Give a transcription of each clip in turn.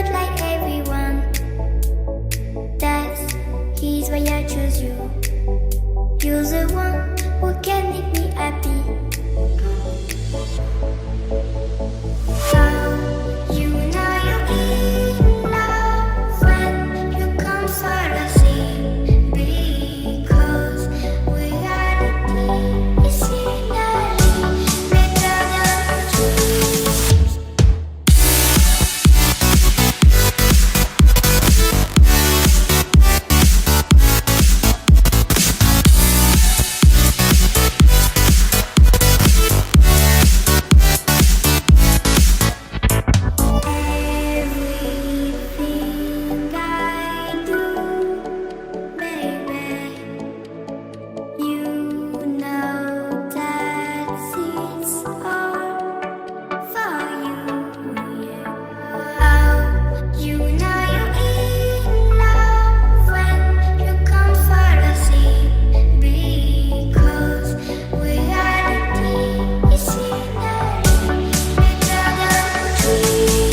not like everyone. That's he's why I choose you. You're the one who can make me happy. How you know you're in love when you come for the sea. Because reality is finally better than dreams. Everything I do, baby, you know that it's all for you. Oh, you know you're in love when you come for the sea. Because reality is finally better than dreams.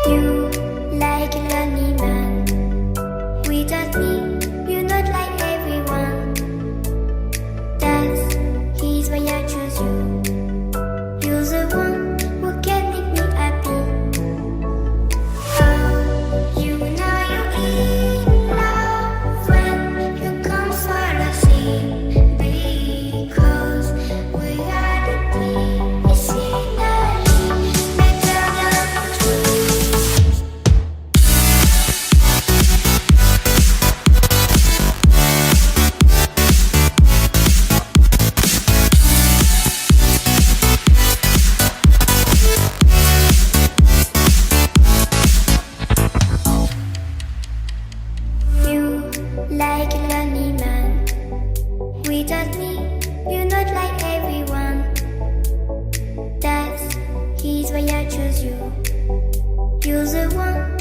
You like a lonely man. Without me, you're not like everyone. That's he's why I choose you. You're the one who can make me happy. Oh, you know you're in love when you come for the sea. Because reality is finally better than dreams. You like a lonely man. Without me, you're not like everyone. That's he's why I choose you. You're the one